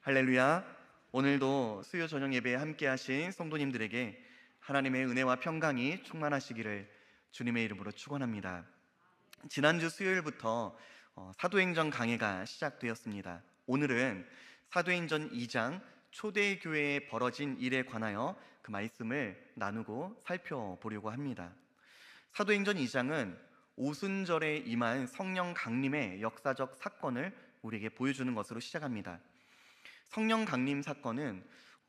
할렐루야. 오늘도 수요 저녁 예배에 함께 하신 성도님들에게 하나님의 은혜와 평강이 충만하시기를 주님의 이름으로 축원합니다. 지난주 수요일부터 사도행전 강해가 시작되었습니다. 오늘은 사도행전 2장 초대교회에 벌어진 일에 관하여 그 말씀을 나누고 살펴보려고 합니다. 사도행전 2장은 오순절에 임한 성령 강림의 역사적 사건을 우리에게 보여주는 것으로 시작합니다. 성령 강림 사건은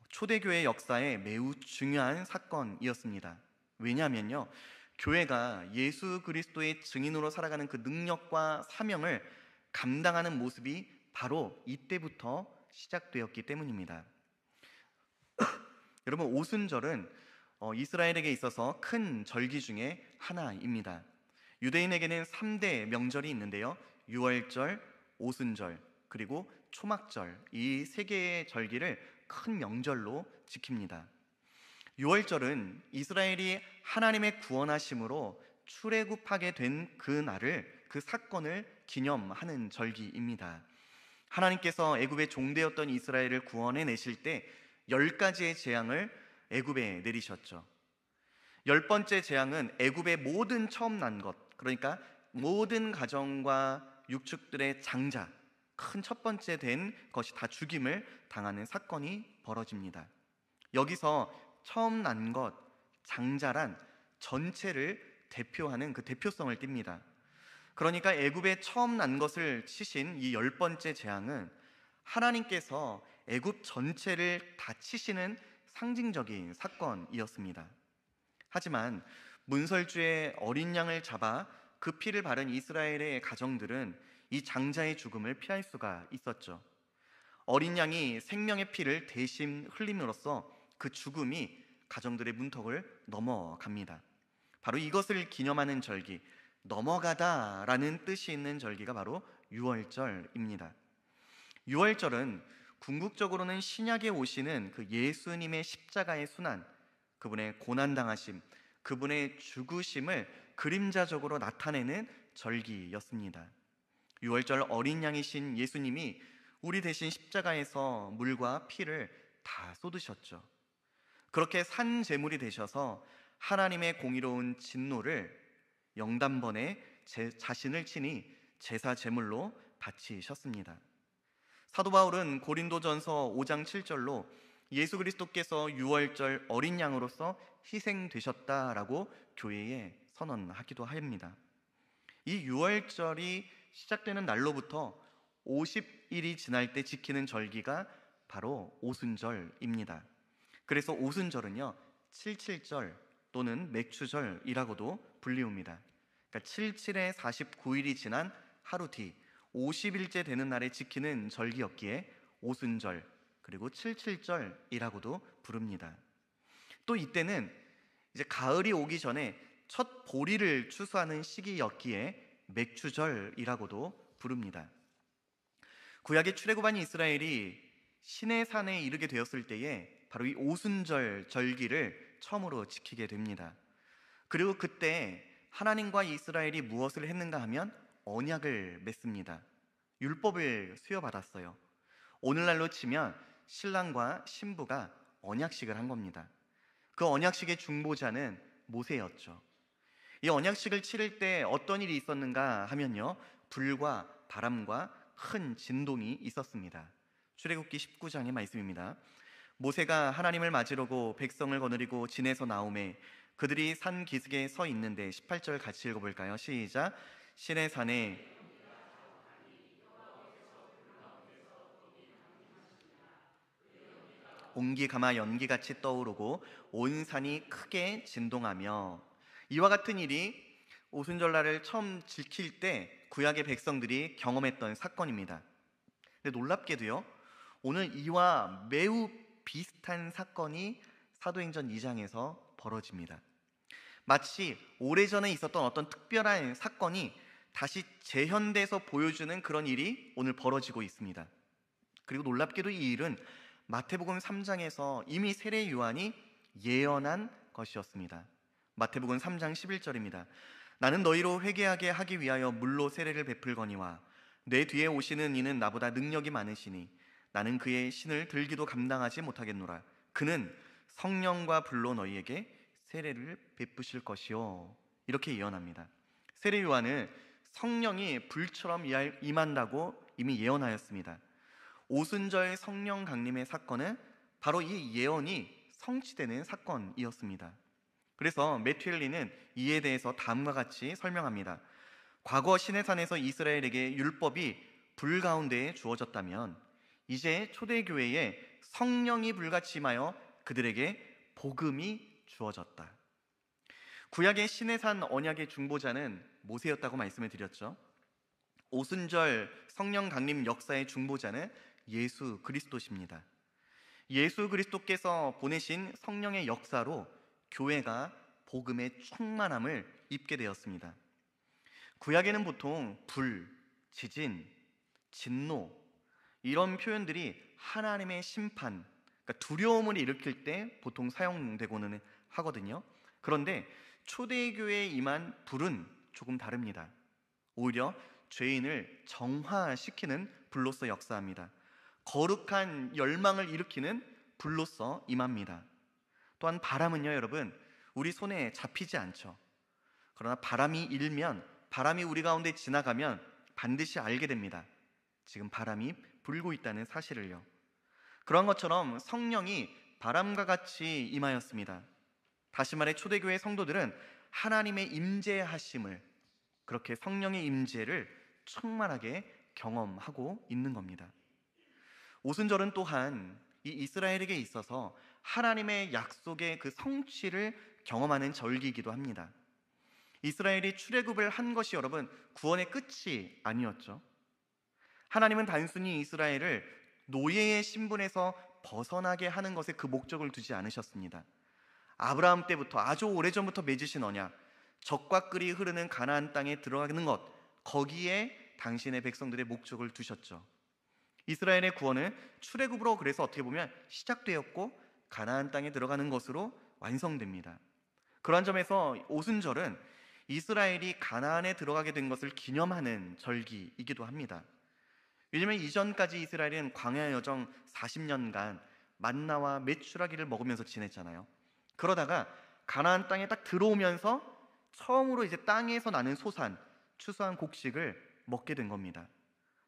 초대교회 역사에 매우 중요한 사건이었습니다. 왜냐하면요, 교회가 예수 그리스도의 증인으로 살아가는 그 능력과 사명을 감당하는 모습이 바로 이때부터 시작되었기 때문입니다. 여러분, 오순절은 이스라엘에게 있어서 큰 절기 중에 하나입니다. 유대인에게는 3대 명절이 있는데요, 유월절, 오순절, 그리고 초막절, 이 세 개의 절기를 큰 명절로 지킵니다. 유월절은 이스라엘이 하나님의 구원하심으로 출애굽하게 된 그 날을, 그 사건을 기념하는 절기입니다. 하나님께서 애굽의 종되었던 이스라엘을 구원해 내실 때 10가지의 재앙을 애굽에 내리셨죠. 10번째 재앙은 애굽의 모든 처음 난 것, 그러니까 모든 가정과 육축들의 장자, 큰 첫 번째 된 것이 다 죽임을 당하는 사건이 벌어집니다. 여기서 처음 난 것, 장자란 전체를 대표하는 그 대표성을 띱니다. 그러니까 애굽에 처음 난 것을 치신 이 10번째 재앙은 하나님께서 애굽 전체를 다 치시는 상징적인 사건이었습니다. 하지만 문설주의 어린 양을 잡아 그 피를 바른 이스라엘의 가정들은 이 장자의 죽음을 피할 수가 있었죠. 어린 양이 생명의 피를 대신 흘림으로써 그 죽음이 가정들의 문턱을 넘어갑니다. 바로 이것을 기념하는 절기, 넘어가다라는 뜻이 있는 절기가 바로 유월절입니다. 유월절은 궁극적으로는 신약에 오시는 그 예수님의 십자가의 순환, 그분의 고난당하심, 그분의 죽으심을 그림자적으로 나타내는 절기였습니다. 유월절 어린 양이신 예수님이 우리 대신 십자가에서 물과 피를 다 쏟으셨죠. 그렇게 산 제물이 되셔서 하나님의 공의로운 진노를 영단번에 자신을 친히 제사 제물로 바치셨습니다. 사도 바울은 고린도전서 5장 7절로 예수 그리스도께서 유월절 어린 양으로서 희생되셨다라고 교회에 선언하기도 합니다. 이 유월절이 시작되는 날로부터 50일이 지날 때 지키는 절기가 바로 오순절입니다. 그래서 오순절은요, 77절 또는 맥추절이라고도 불리웁니다. 그러니까 77에 49일이 지난 하루 뒤 50일째 되는 날에 지키는 절기였기에 오순절, 그리고 77절이라고도 부릅니다. 또 이때는 이제 가을이 오기 전에 첫 보리를 추수하는 시기였기에 맥추절이라고도 부릅니다. 구약의 출애굽한 이스라엘이 시내산에 이르게 되었을 때에 바로 이 오순절 절기를 처음으로 지키게 됩니다. 그리고 그때 하나님과 이스라엘이 무엇을 했는가 하면 언약을 맺습니다. 율법을 수여받았어요. 오늘날로 치면 신랑과 신부가 언약식을 한 겁니다. 그 언약식의 중보자는 모세였죠. 이 언약식을 치를 때 어떤 일이 있었는가 하면요, 불과 바람과 큰 진동이 있었습니다. 출애굽기 19장의 말씀입니다. 모세가 하나님을 맞으려고 백성을 거느리고 진에서 나오매 그들이 산 기슭에 서 있는데, 18절 같이 읽어볼까요? 시작. 시내산에 온기 가마 연기같이 떠오르고 온 산이 크게 진동하며, 이와 같은 일이 오순절날을 처음 지킬 때 구약의 백성들이 경험했던 사건입니다. 근데 놀랍게도요, 오늘 이와 매우 비슷한 사건이 사도행전 2장에서 벌어집니다. 마치 오래전에 있었던 어떤 특별한 사건이 다시 재현돼서 보여주는 그런 일이 오늘 벌어지고 있습니다. 그리고 놀랍게도 이 일은 마태복음 3장에서 이미 세례 요한이 예언한 것이었습니다. 마태복음 3장 11절입니다. 나는 너희로 회개하게 하기 위하여 물로 세례를 베풀거니와 내 뒤에 오시는 이는 나보다 능력이 많으시니 나는 그의 신을 들기도 감당하지 못하겠노라. 그는 성령과 불로 너희에게 세례를 베푸실 것이요. 이렇게 예언합니다. 세례 요한은 성령이 불처럼 임한다고 이미 예언하였습니다. 오순절 성령 강림의 사건은 바로 이 예언이 성취되는 사건이었습니다. 그래서 매튜 헨리는 이에 대해서 다음과 같이 설명합니다. 과거 시내산에서 이스라엘에게 율법이 불 가운데에 주어졌다면 이제 초대교회에 성령이 불같이 임하여 그들에게 복음이 주어졌다. 구약의 시내산 언약의 중보자는 모세였다고 말씀을 드렸죠. 오순절 성령 강림 역사의 중보자는 예수 그리스도십니다. 예수 그리스도께서 보내신 성령의 역사로 교회가 복음의 충만함을 입게 되었습니다. 구약에는 보통 불, 지진, 진노 이런 표현들이 하나님의 심판, 그러니까 두려움을 일으킬 때 보통 사용되고는 하거든요. 그런데 초대교회에 임한 불은 조금 다릅니다. 오히려 죄인을 정화시키는 불로서 역사합니다. 거룩한 열망을 일으키는 불로서 임합니다. 또한 바람은요, 여러분, 우리 손에 잡히지 않죠. 그러나 바람이 일면, 바람이 우리 가운데 지나가면 반드시 알게 됩니다. 지금 바람이 불고 있다는 사실을요. 그런 것처럼 성령이 바람과 같이 임하였습니다. 다시 말해 초대교회 성도들은 하나님의 임재하심을, 그렇게 성령의 임재를 충만하게 경험하고 있는 겁니다. 오순절은 또한 이 이스라엘에게 있어서 하나님의 약속의 그 성취를 경험하는 절기이기도 합니다. 이스라엘이 출애굽을 한 것이 여러분 구원의 끝이 아니었죠. 하나님은 단순히 이스라엘을 노예의 신분에서 벗어나게 하는 것에 그 목적을 두지 않으셨습니다. 아브라함 때부터 아주 오래전부터 맺으신 언약, 적과 꿀이 흐르는 가나안 땅에 들어가는 것, 거기에 당신의 백성들의 목적을 두셨죠. 이스라엘의 구원은 출애굽으로 그래서 어떻게 보면 시작되었고 가나안 땅에 들어가는 것으로 완성됩니다. 그러한 점에서 오순절은 이스라엘이 가나안에 들어가게 된 것을 기념하는 절기이기도 합니다. 왜냐하면 이전까지 이스라엘은 광야 여정 40년간 만나와 메추라기를 먹으면서 지냈잖아요. 그러다가 가나안 땅에 딱 들어오면서 처음으로 이제 땅에서 나는 소산, 추수한 곡식을 먹게 된 겁니다.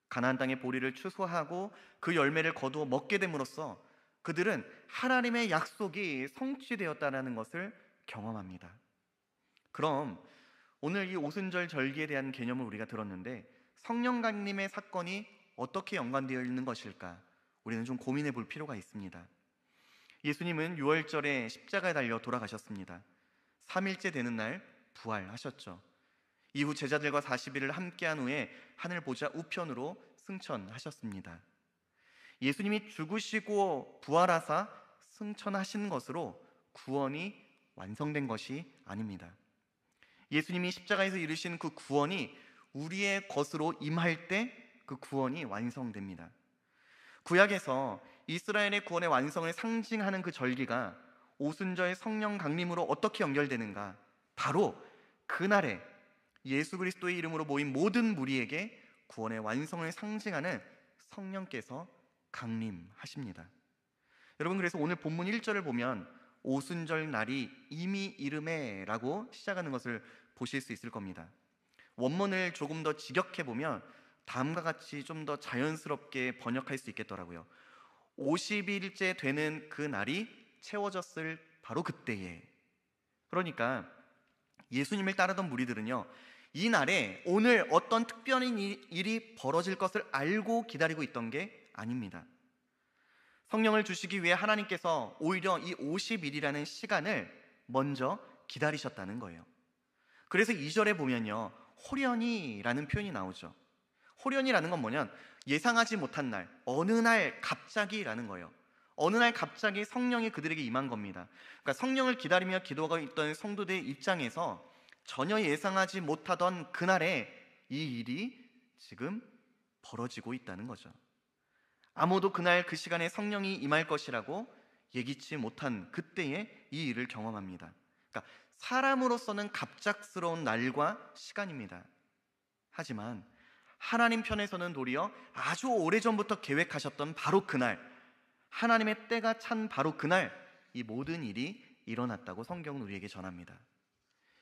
가나안 땅의 보리를 추수하고 그 열매를 거두어 먹게 됨으로써 그들은 하나님의 약속이 성취되었다는 것을 경험합니다. 그럼 오늘 이 오순절 절기에 대한 개념을 우리가 들었는데 성령 강림의 사건이 어떻게 연관되어 있는 것일까? 우리는 좀 고민해 볼 필요가 있습니다. 예수님은 유월절에 십자가에 달려 돌아가셨습니다. 3일째 되는 날 부활하셨죠. 이후 제자들과 40일을 함께한 후에 하늘 보좌 우편으로 승천하셨습니다. 예수님이 죽으시고 부활하사 승천하신 것으로 구원이 완성된 것이 아닙니다. 예수님이 십자가에서 이루신 그 구원이 우리의 것으로 임할 때 그 구원이 완성됩니다. 구약에서 이스라엘의 구원의 완성을 상징하는 그 절기가 오순절 성령 강림으로 어떻게 연결되는가? 바로 그날에 예수 그리스도의 이름으로 모인 모든 무리에게 구원의 완성을 상징하는 성령께서 강림하십니다. 여러분, 그래서 오늘 본문 1절을 보면 오순절 날이 이미 이르매 라고 시작하는 것을 보실 수 있을 겁니다. 원문을 조금 더 직역해 보면 다음과 같이 좀 더 자연스럽게 번역할 수 있겠더라고요. 50일째 되는 그 날이 채워졌을 바로 그때에, 그러니까 예수님을 따르던 무리들은요, 이 날에 오늘 어떤 특별한 일이 벌어질 것을 알고 기다리고 있던 게 아닙니다. 성령을 주시기 위해 하나님께서 오히려 이 50일이라는 시간을 먼저 기다리셨다는 거예요. 그래서 2절에 보면요, 호련히라는 표현이 나오죠. 호련히라는 건 뭐냐면 예상하지 못한 날, 어느 날 갑자기라는 거예요. 어느 날 갑자기 성령이 그들에게 임한 겁니다. 그러니까 성령을 기다리며 기도하고 있던 성도들의 입장에서 전혀 예상하지 못하던 그날에 이 일이 지금 벌어지고 있다는 거죠. 아무도 그날 그 시간에 성령이 임할 것이라고 예기치 못한 그때에 이 일을 경험합니다. 그러니까 사람으로서는 갑작스러운 날과 시간입니다. 하지만 하나님 편에서는 도리어 아주 오래전부터 계획하셨던 바로 그날, 하나님의 때가 찬 바로 그날 이 모든 일이 일어났다고 성경은 우리에게 전합니다.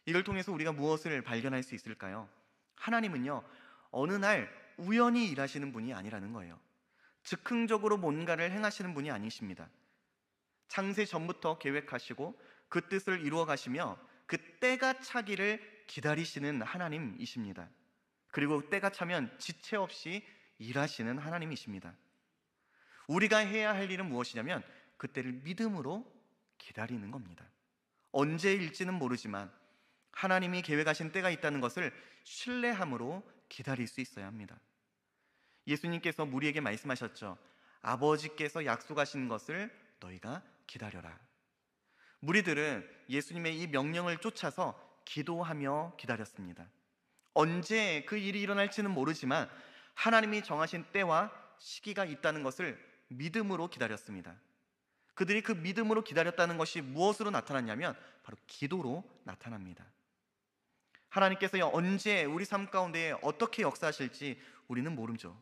이걸 통해서 우리가 무엇을 발견할 수 있을까요? 하나님은요, 어느 날 우연히 일하시는 분이 아니라는 거예요. 즉흥적으로 뭔가를 행하시는 분이 아니십니다. 창세 전부터 계획하시고 그 뜻을 이루어 가시며 그 때가 차기를 기다리시는 하나님이십니다. 그리고 때가 차면 지체 없이 일하시는 하나님이십니다. 우리가 해야 할 일은 무엇이냐면 그 때를 믿음으로 기다리는 겁니다. 언제일지는 모르지만 하나님이 계획하신 때가 있다는 것을 신뢰함으로 기다릴 수 있어야 합니다. 예수님께서 무리에게 말씀하셨죠. 아버지께서 약속하신 것을 너희가 기다려라. 무리들은 예수님의 이 명령을 쫓아서 기도하며 기다렸습니다. 언제 그 일이 일어날지는 모르지만 하나님이 정하신 때와 시기가 있다는 것을 믿음으로 기다렸습니다. 그들이 그 믿음으로 기다렸다는 것이 무엇으로 나타났냐면 바로 기도로 나타납니다. 하나님께서 언제 우리 삶 가운데 어떻게 역사하실지 우리는 모르죠.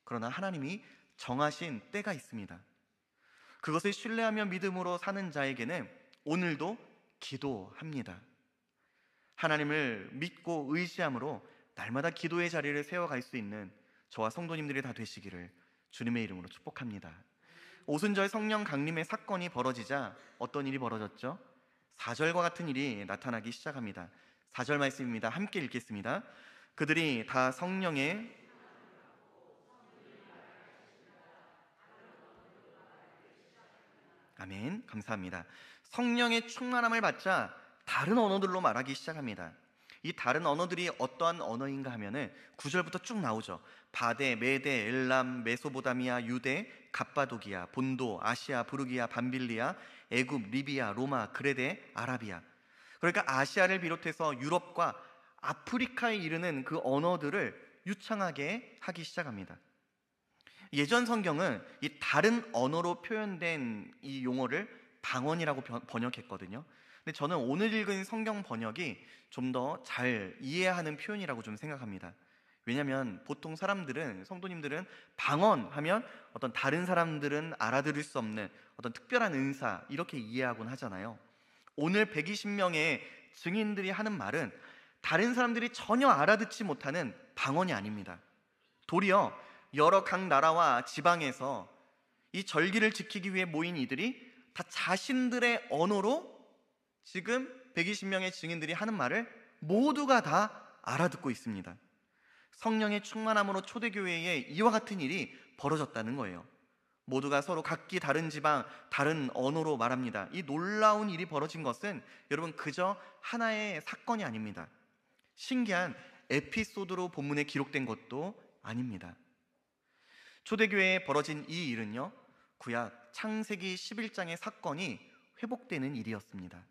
그러나 하나님이 정하신 때가 있습니다. 그것을 신뢰하며 믿음으로 사는 자에게는 오늘도 기도합니다. 하나님을 믿고 의지함으로 날마다 기도의 자리를 세워갈 수 있는 저와 성도님들이 다 되시기를 주님의 이름으로 축복합니다. 오순절 성령 강림의 사건이 벌어지자 어떤 일이 벌어졌죠? 4절과 같은 일이 나타나기 시작합니다. 4절 말씀입니다. 함께 읽겠습니다. 그들이 다 성령의 아멘, 감사합니다. 성령의 충만함을 받자 다른 언어들로 말하기 시작합니다. 이 다른 언어들이 어떠한 언어인가 하면은 9절부터 쭉 나오죠. 바데, 메데, 엘람, 메소보다미아, 유대, 갑바도기아, 본도, 아시아, 부르기아, 밤빌리아, 애굽, 리비아, 로마, 그레데, 아라비아. 그러니까 아시아를 비롯해서 유럽과 아프리카에 이르는 그 언어들을 유창하게 하기 시작합니다. 예전 성경은 이 다른 언어로 표현된 이 용어를 방언이라고 번역했거든요. 근데 저는 오늘 읽은 성경 번역이 좀 더 잘 이해하는 표현이라고 좀 생각합니다. 왜냐하면 보통 사람들은, 성도님들은 방언하면 어떤 다른 사람들은 알아들을 수 없는 어떤 특별한 은사 이렇게 이해하곤 하잖아요. 오늘 120명의 증인들이 하는 말은 다른 사람들이 전혀 알아듣지 못하는 방언이 아닙니다. 도리어 여러 각 나라와 지방에서 이 절기를 지키기 위해 모인 이들이 다 자신들의 언어로 지금 120명의 증인들이 하는 말을 모두가 다 알아듣고 있습니다. 성령의 충만함으로 초대교회에 이와 같은 일이 벌어졌다는 거예요. 모두가 서로 각기 다른 지방, 다른 언어로 말합니다. 이 놀라운 일이 벌어진 것은 여러분 그저 하나의 사건이 아닙니다. 신기한 에피소드로 본문에 기록된 것도 아닙니다. 초대교회에 벌어진 이 일은요, 구약 창세기 11장의 사건이 회복되는 일이었습니다.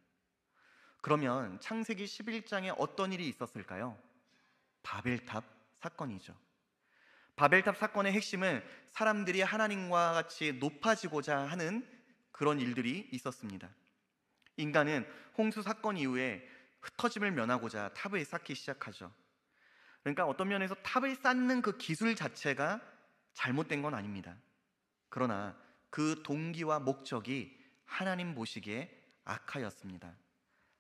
그러면 창세기 11장에 어떤 일이 있었을까요? 바벨탑 사건이죠. 바벨탑 사건의 핵심은 사람들이 하나님과 같이 높아지고자 하는 그런 일들이 있었습니다. 인간은 홍수 사건 이후에 흩어짐을 면하고자 탑을 쌓기 시작하죠. 그러니까 어떤 면에서 탑을 쌓는 그 기술 자체가 잘못된 건 아닙니다. 그러나 그 동기와 목적이 하나님 보시기에 악하였습니다.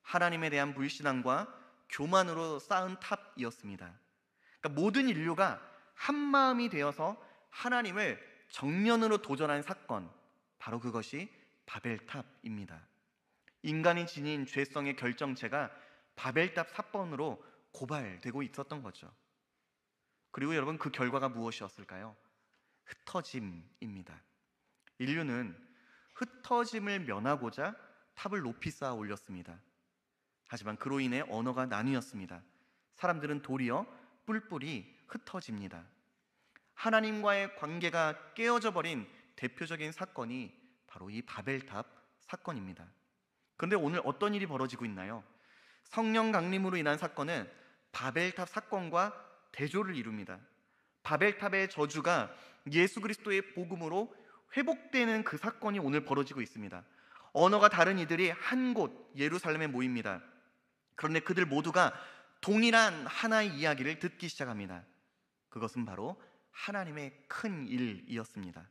하나님에 대한 불신앙과 교만으로 쌓은 탑이었습니다. 그러니까 모든 인류가 한 마음이 되어서 하나님을 정면으로 도전한 사건, 바로 그것이 바벨탑입니다. 인간이 지닌 죄성의 결정체가 바벨탑 사건으로 고발되고 있었던 거죠. 그리고 여러분 그 결과가 무엇이었을까요? 흩어짐입니다. 인류는 흩어짐을 면하고자 탑을 높이 쌓아 올렸습니다. 하지만 그로 인해 언어가 나뉘었습니다. 사람들은 도리어 뿔뿔이 흩어집니다. 하나님과의 관계가 깨어져 버린 대표적인 사건이 바로 이 바벨탑 사건입니다. 그런데 오늘 어떤 일이 벌어지고 있나요? 성령 강림으로 인한 사건은 바벨탑 사건과 대조를 이룹니다. 바벨탑의 저주가 예수 그리스도의 복음으로 회복되는 그 사건이 오늘 벌어지고 있습니다. 언어가 다른 이들이 한 곳 예루살렘에 모입니다. 그런데 그들 모두가 동일한 하나의 이야기를 듣기 시작합니다. 그것은 바로 하나님의 큰 일이었습니다.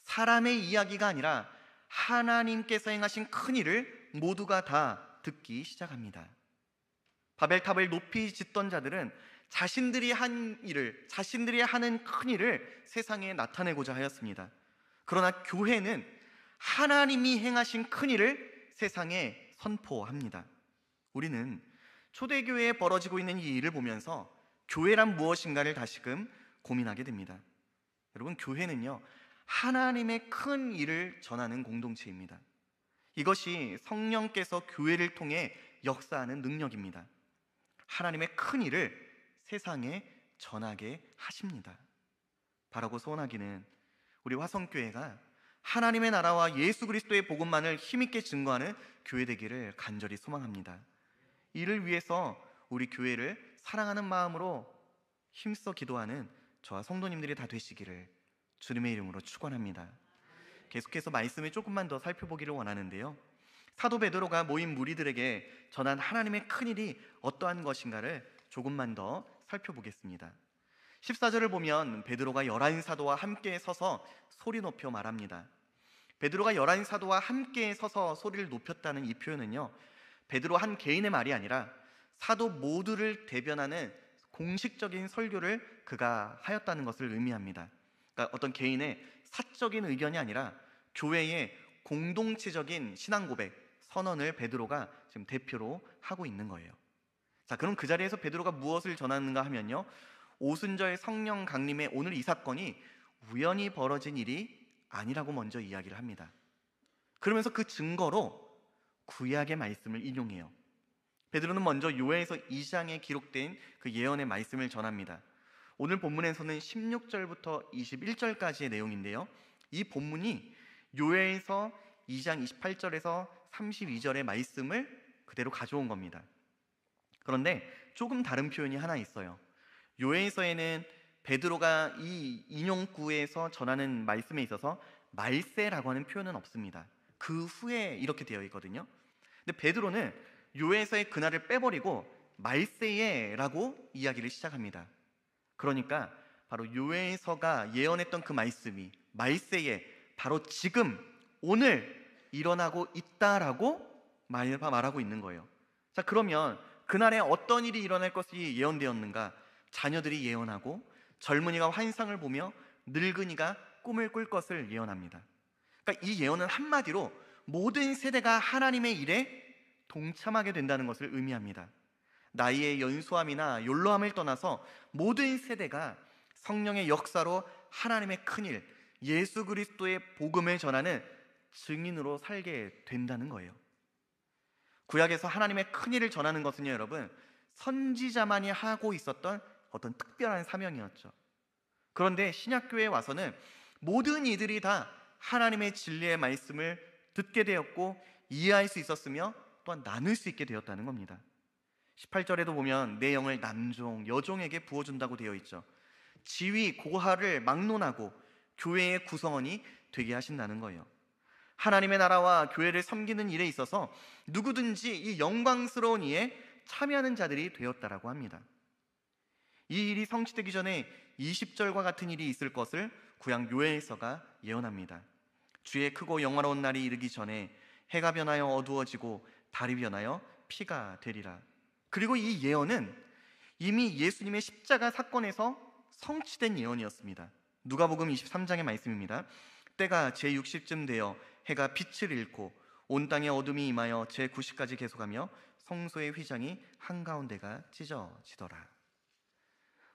사람의 이야기가 아니라 하나님께서 행하신 큰 일을 모두가 다 듣기 시작합니다. 바벨탑을 높이 짓던 자들은 자신들이 한 일을, 자신들이 하는 큰 일을 세상에 나타내고자 하였습니다. 그러나 교회는 하나님이 행하신 큰 일을 세상에 선포합니다. 우리는 초대교회에 벌어지고 있는 이 일을 보면서 교회란 무엇인가를 다시금 고민하게 됩니다. 여러분, 교회는요, 하나님의 큰 일을 전하는 공동체입니다. 이것이 성령께서 교회를 통해 역사하는 능력입니다. 하나님의 큰 일을 세상에 전하게 하십니다. 바라고 소원하기는 우리 화성교회가 하나님의 나라와 예수 그리스도의 복음만을 힘있게 증거하는 교회 되기를 간절히 소망합니다. 이를 위해서 우리 교회를 사랑하는 마음으로 힘써 기도하는 저와 성도님들이 다 되시기를 주님의 이름으로 축원합니다. 계속해서 말씀을 조금만 더 살펴보기를 원하는데요, 사도 베드로가 모인 무리들에게 전한 하나님의 큰일이 어떠한 것인가를 조금만 더 살펴보겠습니다. 14절을 보면 베드로가 11사도와 함께 서서 소리 높여 말합니다. 베드로가 11사도와 함께 서서 소리를 높였다는 이 표현은요, 베드로 한 개인의 말이 아니라 사도 모두를 대변하는 공식적인 설교를 그가 하였다는 것을 의미합니다. 그러니까 어떤 개인의 사적인 의견이 아니라 교회의 공동체적인 신앙 고백, 선언을 베드로가 지금 대표로 하고 있는 거예요. 자, 그럼 그 자리에서 베드로가 무엇을 전하는가 하면요, 오순절 성령 강림의 오늘 이 사건이 우연히 벌어진 일이 아니라고 먼저 이야기를 합니다. 그러면서 그 증거로 구약의 말씀을 인용해요. 베드로는 먼저 요엘서 2장에 기록된 그 예언의 말씀을 전합니다. 오늘 본문에서는 16절부터 21절까지의 내용인데요, 이 본문이 요엘서 2장 28절에서 32절의 말씀을 그대로 가져온 겁니다. 그런데 조금 다른 표현이 하나 있어요. 요엘서에는 베드로가 이 인용구에서 전하는 말씀에 있어서 말세라고 하는 표현은 없습니다. 그 후에 이렇게 되어 있거든요. 근데 베드로는 요엘서의 그날을 빼버리고 말세에라고 이야기를 시작합니다. 그러니까 바로 요엘서가 예언했던 그 말씀이 말세에 바로 지금 오늘 일어나고 있다라고 말하고 있는 거예요. 자, 그러면 그날에 어떤 일이 일어날 것이 예언되었는가? 자녀들이 예언하고 젊은이가 환상을 보며 늙은이가 꿈을 꿀 것을 예언합니다. 그러니까 이 예언은 한마디로 모든 세대가 하나님의 일에 동참하게 된다는 것을 의미합니다. 나이의 연소함이나 연로함을 떠나서 모든 세대가 성령의 역사로 하나님의 큰일, 예수 그리스도의 복음을 전하는 증인으로 살게 된다는 거예요. 구약에서 하나님의 큰일을 전하는 것은요, 여러분, 선지자만이 하고 있었던 어떤 특별한 사명이었죠. 그런데 신약교회에 와서는 모든 이들이 다 하나님의 진리의 말씀을 듣게 되었고 이해할 수 있었으며 또한 나눌 수 있게 되었다는 겁니다. 18절에도 보면 내 영을 남종, 여종에게 부어준다고 되어 있죠. 지위, 고하를 막론하고 교회의 구성원이 되게 하신다는 거예요. 하나님의 나라와 교회를 섬기는 일에 있어서 누구든지 이 영광스러운 일에 참여하는 자들이 되었다라고 합니다. 이 일이 성취되기 전에 20절과 같은 일이 있을 것을 구약 요엘서가 예언합니다. 주의 크고 영화로운 날이 이르기 전에 해가 변하여 어두워지고 달이 변하여 피가 되리라. 그리고 이 예언은 이미 예수님의 십자가 사건에서 성취된 예언이었습니다. 누가복음 23장의 말씀입니다. 때가 제60쯤 되어 해가 빛을 잃고 온 땅에 어둠이 임하여 제90까지 계속하며 성소의 휘장이 한가운데가 찢어지더라.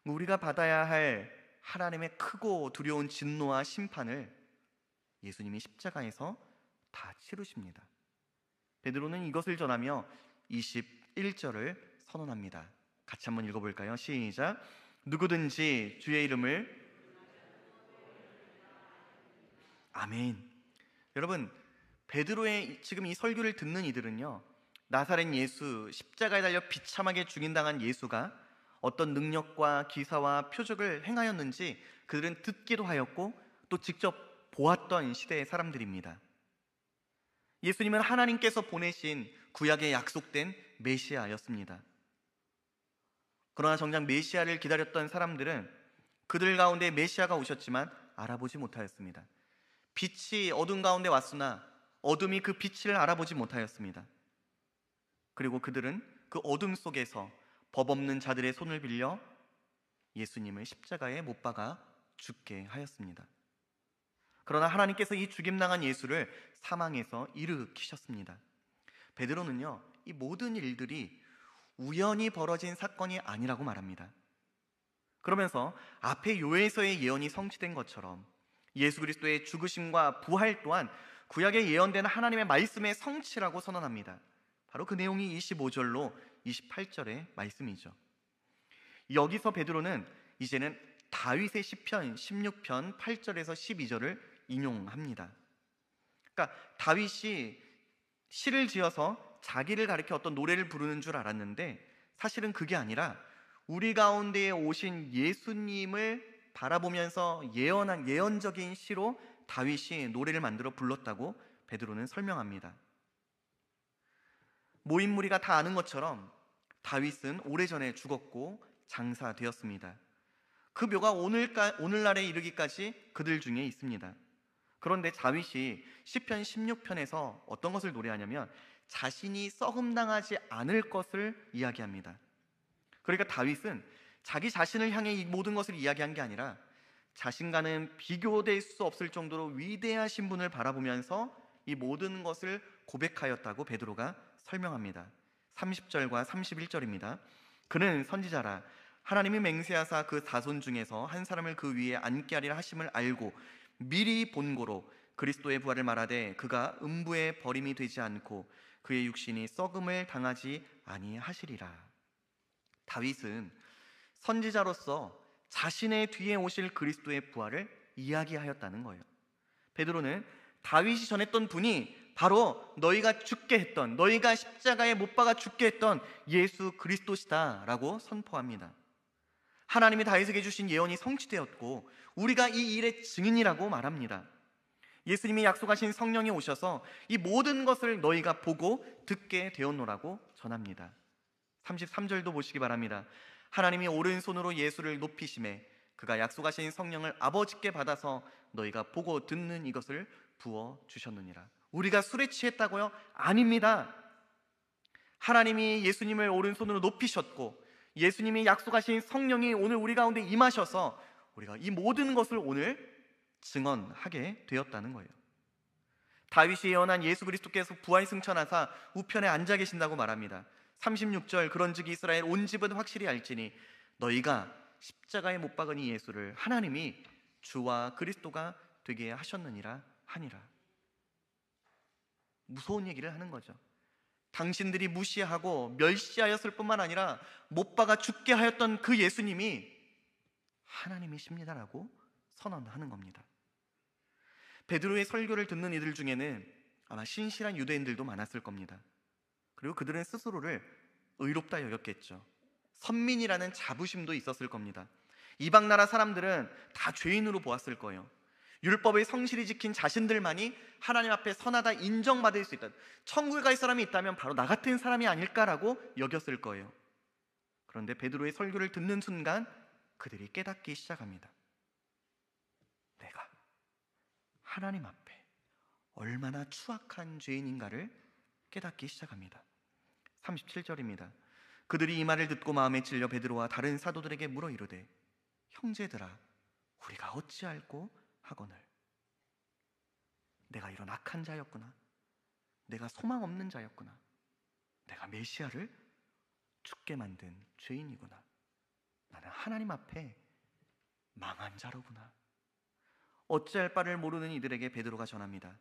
우리가 받아야 할 하나님의 크고 두려운 진노와 심판을 예수님이 십자가에서 다 치르십니다. 베드로는 이것을 전하며 21절을 선언합니다. 같이 한번 읽어볼까요? 시작. 누구든지 주의 이름을 아멘. 여러분, 베드로의 지금 이 설교를 듣는 이들은요, 나사렛 예수, 십자가에 달려 비참하게 죽임당한 예수가 어떤 능력과 기사와 표적을 행하였는지 그들은 듣기도 하였고 또 직접 보았던 시대의 사람들입니다. 예수님은 하나님께서 보내신 구약에 약속된 메시아였습니다. 그러나 정작 메시아를 기다렸던 사람들은 그들 가운데 메시아가 오셨지만 알아보지 못하였습니다. 빛이 어둠 가운데 왔으나 어둠이 그 빛을 알아보지 못하였습니다. 그리고 그들은 그 어둠 속에서 법 없는 자들의 손을 빌려 예수님을 십자가에 못 박아 죽게 하였습니다. 그러나 하나님께서 이 죽임당한 예수를 사망에서 일으키셨습니다. 베드로는요, 이 모든 일들이 우연히 벌어진 사건이 아니라고 말합니다. 그러면서 앞에 요에서의 예언이 성취된 것처럼 예수 그리스도의 죽으심과 부활 또한 구약에 예언된 하나님의 말씀의 성취라고 선언합니다. 바로 그 내용이 25절로 28절의 말씀이죠. 여기서 베드로는 이제는 다윗의 시편 16편 8절에서 12절을 인용합니다. 그러니까 다윗이 시를 지어서 자기를 가리켜 어떤 노래를 부르는 줄 알았는데 사실은 그게 아니라 우리 가운데에 오신 예수님을 바라보면서 예언한 예언적인 시로 다윗이 노래를 만들어 불렀다고 베드로는 설명합니다. 모인 무리가 다 아는 것처럼 다윗은 오래전에 죽었고 장사되었습니다. 그 묘가 오늘날에 이르기까지 그들 중에 있습니다. 그런데 다윗이 시편 16편에서 어떤 것을 노래하냐면 자신이 썩음당하지 않을 것을 이야기합니다. 그러니까 다윗은 자기 자신을 향해 이 모든 것을 이야기한 게 아니라 자신과는 비교될 수 없을 정도로 위대하신 분을 바라보면서 이 모든 것을 고백하였다고 베드로가 설명합니다. 30절과 31절입니다. 그는 선지자라 하나님이 맹세하사 그 자손 중에서 한 사람을 그 위에 앉게 하리라 하심을 알고 미리 본고로 그리스도의 부활을 말하되 그가 음부에 버림이 되지 않고 그의 육신이 썩음을 당하지 아니하시리라. 다윗은 선지자로서 자신의 뒤에 오실 그리스도의 부활을 이야기하였다는 거예요. 베드로는 다윗이 전했던 분이 바로 너희가 죽게 했던, 너희가 십자가에 못 박아 죽게 했던 예수 그리스도시다 라고 선포합니다. 하나님이 다윗에게 주신 예언이 성취되었고 우리가 이 일의 증인이라고 말합니다. 예수님이 약속하신 성령이 오셔서 이 모든 것을 너희가 보고 듣게 되었노라고 전합니다. 33절도 보시기 바랍니다. 하나님이 오른손으로 예수를 높이심에 그가 약속하신 성령을 아버지께 받아서 너희가 보고 듣는 이것을 부어주셨느니라. 우리가 술에 취했다고요? 아닙니다. 하나님이 예수님을 오른손으로 높이셨고 예수님이 약속하신 성령이 오늘 우리 가운데 임하셔서 우리가 이 모든 것을 오늘 증언하게 되었다는 거예요. 다윗이 예언한 예수 그리스도께서 부활 승천하사 우편에 앉아 계신다고 말합니다. 36절 그런즉 이스라엘 온 집은 확실히 알지니 너희가 십자가에 못 박은 이 예수를 하나님이 주와 그리스도가 되게 하셨느니라 하니라. 무서운 얘기를 하는 거죠. 당신들이 무시하고 멸시하였을 뿐만 아니라 못 박아 죽게 하였던 그 예수님이 하나님이십니다라고 선언하는 겁니다. 베드로의 설교를 듣는 이들 중에는 아마 신실한 유대인들도 많았을 겁니다. 그리고 그들은 스스로를 의롭다 여겼겠죠. 선민이라는 자부심도 있었을 겁니다. 이방 나라 사람들은 다 죄인으로 보았을 거예요. 율법을 성실히 지킨 자신들만이 하나님 앞에 선하다 인정받을 수 있다. 천국에 갈 사람이 있다면 바로 나 같은 사람이 아닐까라고 여겼을 거예요. 그런데 베드로의 설교를 듣는 순간 그들이 깨닫기 시작합니다. 내가 하나님 앞에 얼마나 추악한 죄인인가를 깨닫기 시작합니다. 37절입니다. 그들이 이 말을 듣고 마음에 찔려 베드로와 다른 사도들에게 물어 이르되 형제들아 우리가 어찌할꼬 하거늘. 내가 이런 악한 자였구나. 내가 소망 없는 자였구나. 내가 메시아를 죽게 만든 죄인이구나. 나는 하나님 앞에 망한 자로구나. 어찌할 바를 모르는 이들에게 베드로가 전합니다.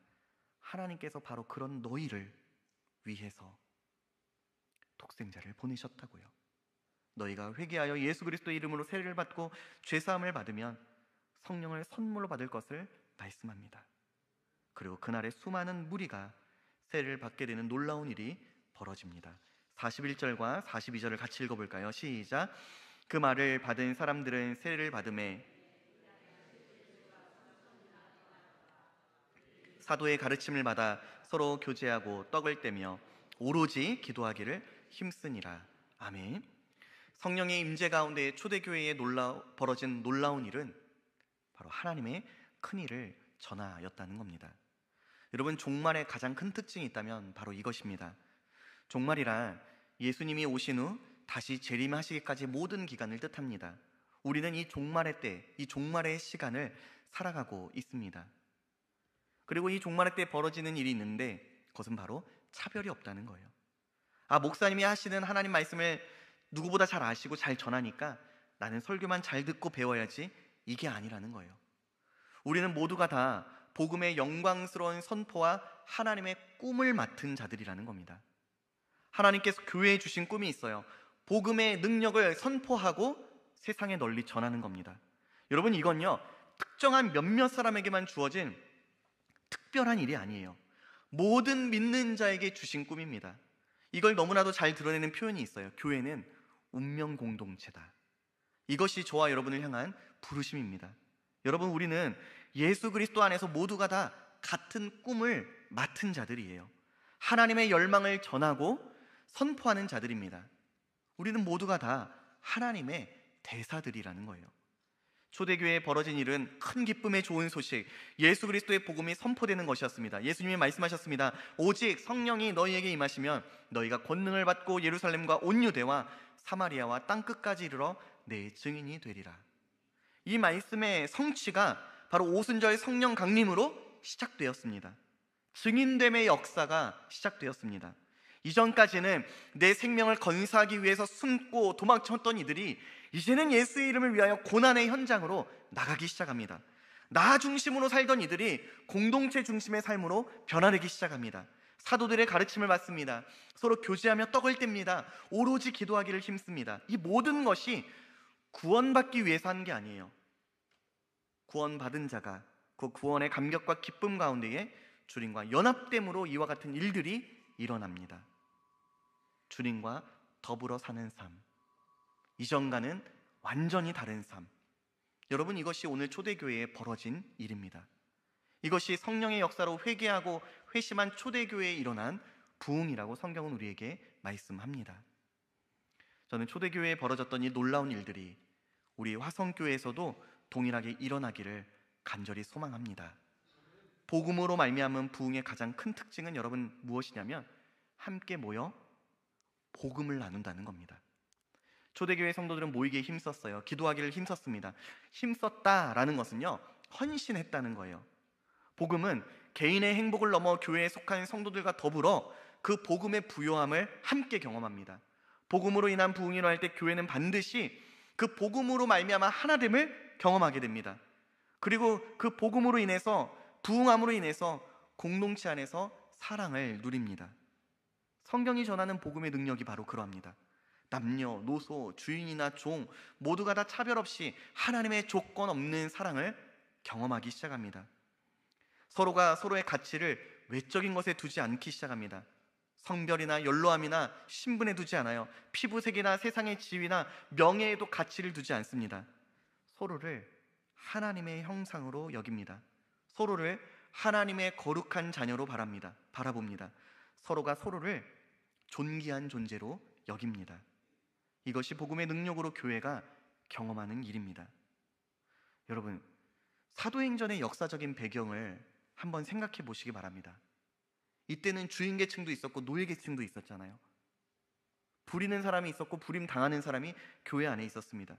하나님께서 바로 그런 너희를 위해서 독생자를 보내셨다고요. 너희가 회개하여 예수 그리스도의 이름으로 세례를 받고 죄사함을 받으면 성령을 선물로 받을 것을 말씀합니다. 그리고 그날에 수많은 무리가 세례를 받게 되는 놀라운 일이 벌어집니다. 41절과 42절을 같이 읽어볼까요? 시작. 그 말을 받은 사람들은 세례를 받음에 사도의 가르침을 받아 서로 교제하고 떡을 떼며 오로지 기도하기를 힘쓰니라. 아멘. 성령의 임재 가운데 초대교회에 벌어진 놀라운 일은 바로 하나님의 큰 일을 전하였다는 겁니다. 여러분, 종말의 가장 큰 특징이 있다면 바로 이것입니다. 종말이란 예수님이 오신 후 다시 재림하시기까지 모든 기간을 뜻합니다. 우리는 이 종말의 때, 이 종말의 시간을 살아가고 있습니다. 그리고 이 종말의 때 벌어지는 일이 있는데 그것은 바로 차별이 없다는 거예요. 목사님이 하시는 하나님 말씀을 누구보다 잘 아시고 잘 전하니까 나는 설교만 잘 듣고 배워야지, 이게 아니라는 거예요. 우리는 모두가 다 복음의 영광스러운 선포와 하나님의 꿈을 맡은 자들이라는 겁니다. 하나님께서 교회에 주신 꿈이 있어요. 복음의 능력을 선포하고 세상에 널리 전하는 겁니다. 여러분, 이건요 특정한 몇몇 사람에게만 주어진 특별한 일이 아니에요. 모든 믿는 자에게 주신 꿈입니다. 이걸 너무나도 잘 드러내는 표현이 있어요. 교회는 운명 공동체다. 이것이 저와 여러분을 향한 부르심입니다. 여러분, 우리는 예수 그리스도 안에서 모두가 다 같은 꿈을 맡은 자들이에요. 하나님의 열망을 전하고 선포하는 자들입니다. 우리는 모두가 다 하나님의 대사들이라는 거예요. 초대교회에 벌어진 일은 큰 기쁨의 좋은 소식, 예수 그리스도의 복음이 선포되는 것이었습니다. 예수님이 말씀하셨습니다. 오직 성령이 너희에게 임하시면 너희가 권능을 받고 예루살렘과 온 유대와 사마리아와 땅끝까지 이르러 내 증인이 되리라. 이 말씀의 성취가 바로 오순절 성령 강림으로 시작되었습니다. 증인됨의 역사가 시작되었습니다. 이전까지는 내 생명을 건사하기 위해서 숨고 도망쳤던 이들이 이제는 예수의 이름을 위하여 고난의 현장으로 나가기 시작합니다. 나 중심으로 살던 이들이 공동체 중심의 삶으로 변화되기 시작합니다. 사도들의 가르침을 받습니다. 서로 교제하며 떡을 뗍니다. 오로지 기도하기를 힘씁니다. 이 모든 것이 구원받기 위해서 한 게 아니에요. 구원받은 자가 그 구원의 감격과 기쁨 가운데에 주님과 연합됨으로 이와 같은 일들이 일어납니다. 주님과 더불어 사는 삶, 이전과는 완전히 다른 삶. 여러분, 이것이 오늘 초대교회에 벌어진 일입니다. 이것이 성령의 역사로 회개하고 회심한 초대교회에 일어난 부흥이라고 성경은 우리에게 말씀합니다. 저는 초대교회에 벌어졌던 이 놀라운 일들이 우리 화성교회에서도 동일하게 일어나기를 간절히 소망합니다. 복음으로 말미암은 부흥의 가장 큰 특징은 여러분 무엇이냐면 함께 모여 복음을 나눈다는 겁니다. 초대교회 성도들은 모이기에 힘썼어요. 기도하기를 힘썼습니다. 힘썼다라는 것은요, 헌신했다는 거예요. 복음은 개인의 행복을 넘어 교회에 속한 성도들과 더불어 그 복음의 부요함을 함께 경험합니다. 복음으로 인한 부흥이 일어날 때 교회는 반드시 그 복음으로 말미암아 하나됨을 경험하게 됩니다. 그리고 그 복음으로 인해서, 부흥함으로 인해서 공동체 안에서 사랑을 누립니다. 성경이 전하는 복음의 능력이 바로 그러합니다. 남녀, 노소, 주인이나 종 모두가 다 차별 없이 하나님의 조건 없는 사랑을 경험하기 시작합니다. 서로가 서로의 가치를 외적인 것에 두지 않기 시작합니다. 성별이나 연로함이나 신분에 두지 않아요. 피부색이나 세상의 지위나 명예에도 가치를 두지 않습니다. 서로를 하나님의 형상으로 여깁니다. 서로를 하나님의 거룩한 자녀로 바라봅니다. 서로가 서로를 존귀한 존재로 여깁니다. 이것이 복음의 능력으로 교회가 경험하는 일입니다. 여러분, 사도행전의 역사적인 배경을 한번 생각해 보시기 바랍니다. 이때는 주인계층도 있었고 노예계층도 있었잖아요. 부리는 사람이 있었고 부림 당하는 사람이 교회 안에 있었습니다.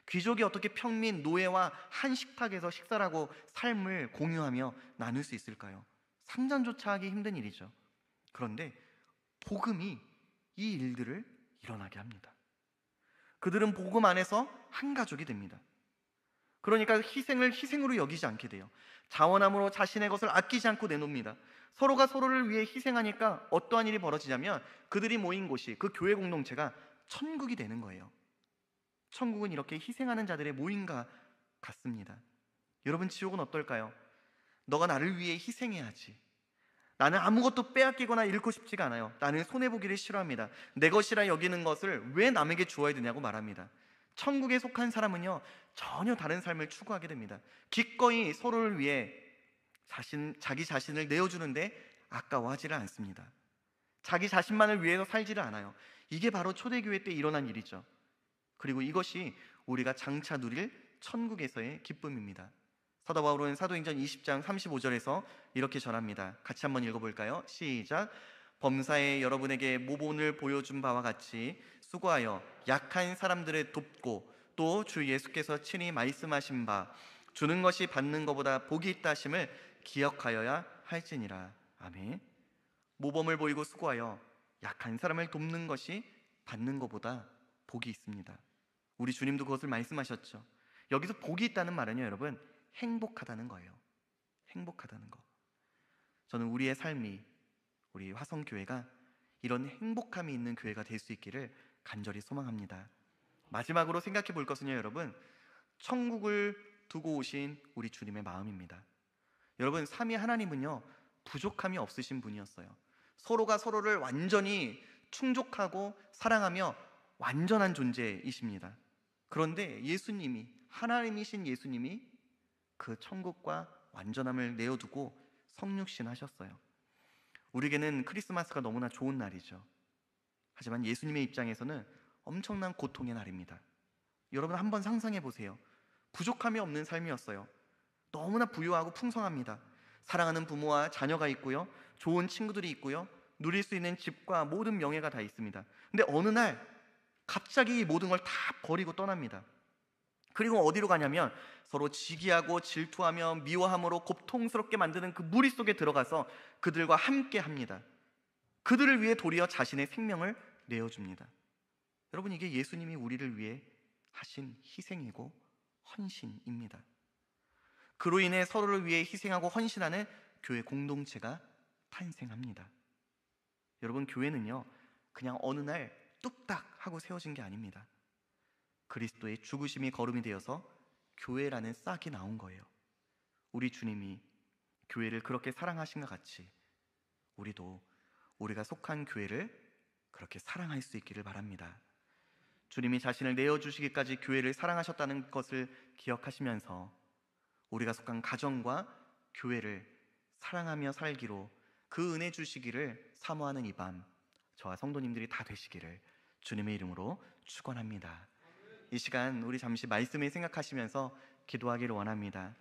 귀족이 어떻게 평민, 노예와 한 식탁에서 식사를 하고 삶을 공유하며 나눌 수 있을까요? 상상조차 하기 힘든 일이죠. 그런데 복음이 이 일들을 일어나게 합니다. 그들은 복음 안에서 한 가족이 됩니다. 그러니까 희생을 희생으로 여기지 않게 돼요. 자원함으로 자신의 것을 아끼지 않고 내놓습니다. 서로가 서로를 위해 희생하니까 어떠한 일이 벌어지냐면 그들이 모인 곳이, 그 교회 공동체가 천국이 되는 거예요. 천국은 이렇게 희생하는 자들의 모임과 같습니다. 여러분, 지옥은 어떨까요? 너가 나를 위해 희생해야지. 나는 아무것도 빼앗기거나 잃고 싶지가 않아요. 나는 손해보기를 싫어합니다. 내 것이라 여기는 것을 왜 남에게 주어야 되냐고 말합니다. 천국에 속한 사람은요, 전혀 다른 삶을 추구하게 됩니다. 기꺼이 서로를 위해 자기 자신을 내어주는데 아까워하지를 않습니다. 자기 자신만을 위해서 살지를 않아요. 이게 바로 초대교회 때 일어난 일이죠. 그리고 이것이 우리가 장차 누릴 천국에서의 기쁨입니다. 사도 바울은 사도행전 20장 35절에서 이렇게 전합니다. 같이 한번 읽어볼까요? 시작. 범사에 여러분에게 모본을 보여준 바와 같이 수고하여 약한 사람들을 돕고 또 주 예수께서 친히 말씀하신 바 주는 것이 받는 것보다 복이 있다 하심을 기억하여야 할지니라. 아멘. 모범을 보이고 수고하여 약한 사람을 돕는 것이 받는 것보다 복이 있습니다. 우리 주님도 그것을 말씀하셨죠. 여기서 복이 있다는 말은요, 여러분, 행복하다는 거예요. 행복하다는 거. 저는 우리의 삶이, 우리 화성교회가 이런 행복함이 있는 교회가 될 수 있기를 간절히 소망합니다. 마지막으로 생각해 볼 것은요, 여러분, 천국을 두고 오신 우리 주님의 마음입니다. 여러분, 삼위 하나님은요, 부족함이 없으신 분이었어요. 서로가 서로를 완전히 충족하고 사랑하며 완전한 존재이십니다. 그런데 예수님이, 하나님이신 예수님이 그 천국과 완전함을 내어두고 성육신 하셨어요. 우리에게는 크리스마스가 너무나 좋은 날이죠. 하지만 예수님의 입장에서는 엄청난 고통의 날입니다. 여러분 한번 상상해 보세요. 부족함이 없는 삶이었어요. 너무나 부유하고 풍성합니다. 사랑하는 부모와 자녀가 있고요, 좋은 친구들이 있고요, 누릴 수 있는 집과 모든 명예가 다 있습니다. 근데 어느 날 갑자기 이 모든 걸 다 버리고 떠납니다. 그리고 어디로 가냐면 서로 지기하고 질투하며 미워함으로 고통스럽게 만드는 그 무리 속에 들어가서 그들과 함께 합니다. 그들을 위해 도리어 자신의 생명을 내어줍니다. 여러분, 이게 예수님이 우리를 위해 하신 희생이고 헌신입니다. 그로 인해 서로를 위해 희생하고 헌신하는 교회 공동체가 탄생합니다. 여러분, 교회는요, 그냥 어느 날 뚝딱 하고 세워진 게 아닙니다. 그리스도의 죽으심이 거름이 되어서 교회라는 싹이 나온 거예요. 우리 주님이 교회를 그렇게 사랑하신 것 같이 우리도 우리가 속한 교회를 그렇게 사랑할 수 있기를 바랍니다. 주님이 자신을 내어주시기까지 교회를 사랑하셨다는 것을 기억하시면서 우리가 속한 가정과 교회를 사랑하며 살기로 그 은혜 주시기를 사모하는 이 밤, 저와 성도님들이 다 되시기를 주님의 이름으로 축원합니다. 이 시간 우리 잠시 말씀을 생각하시면서 기도하기를 원합니다.